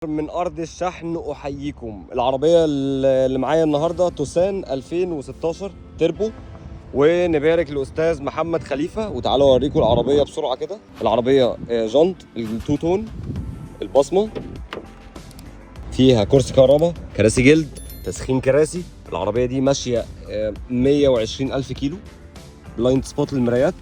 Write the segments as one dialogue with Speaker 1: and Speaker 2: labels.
Speaker 1: من أرض الشحن أحييكم. العربية اللي معايا النهاردة توسان 2016 تربو، ونبارك للأستاذ محمد خليفة. وتعالوا أوريكم العربية بسرعة كده. العربية جنط التو تون البصمة، فيها كرسي كهرباء، كراسي جلد، تسخين كراسي. العربية دي ماشية 120 ألف كيلو، بلايند سبوت للمرايات،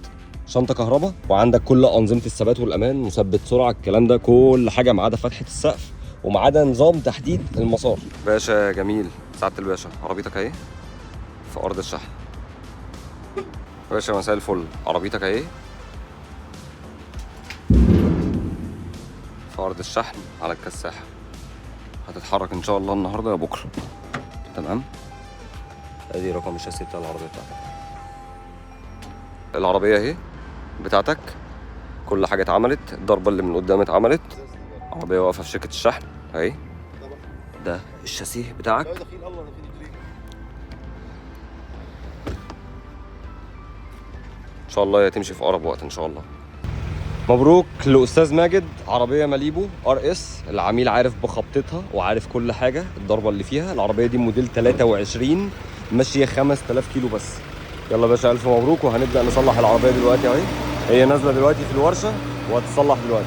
Speaker 1: شنطة كهرباء، وعندك كل أنظمة الثبات والأمان، مثبت سرعة، الكلام ده كل حاجة ما عدا فتحة السقف وما عدا نظام تحديد المسار. باشا جميل، سعادة الباشا عربيتك اهي في أرض الشحن. باشا مساء الفل، عربيتك اهي في أرض الشحن على الكساحة. هتتحرك إن شاء الله النهاردة يا بكرة. تمام؟ ادي رقم الشاسيه بتاع العربية بتاعتك. العربية اهي بتاعتك، كل حاجة اتعملت، الضربة اللي من قدام اتعملت. عربية واقفة في شركة الشحن اهي. ده الشاسيه بتاعك. ان شاء الله هتمشي في اقرب وقت ان شاء الله. مبروك لاستاذ ماجد، عربيه ماليبو ار اس. العميل عارف بخبطتها وعارف كل حاجه، الضربه اللي فيها. العربيه دي موديل 23 ماشيه 5000 كيلو بس. يلا يا باشا الف مبروك، وهنبدا نصلح العربيه دلوقتي اهي. هي نازله دلوقتي في الورشه وهتتصلح دلوقتي.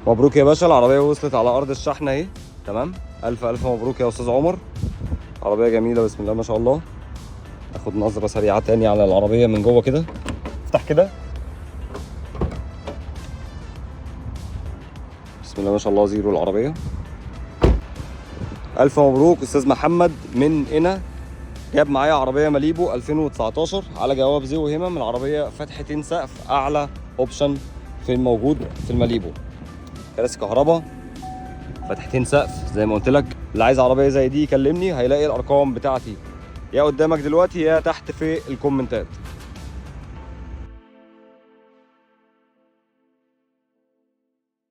Speaker 1: مبروك يا باشا، العربيه وصلت على ارض الشحن اهي. تمام، الف الف مبروك يا استاذ عمر. عربيه جميله بسم الله ما شاء الله. اخد نظره سريعه تاني على العربيه من جوه كده. افتح كده، بسم الله ما شاء الله. زيرو العربيه. الف مبروك استاذ محمد من هنا. جاب معايا عربيه ماليبو 2019 على جواب ذي وهمم. العربيه فتحتين سقف، اعلى اوبشن في الموجود في الماليبو. كراسي كهرباء، فتحتين سقف زي ما قلت لك. اللي عايز عربيه زي دي يكلمني، هيلاقي الارقام بتاعتي يا قدامك دلوقتي يا تحت في الكومنتات.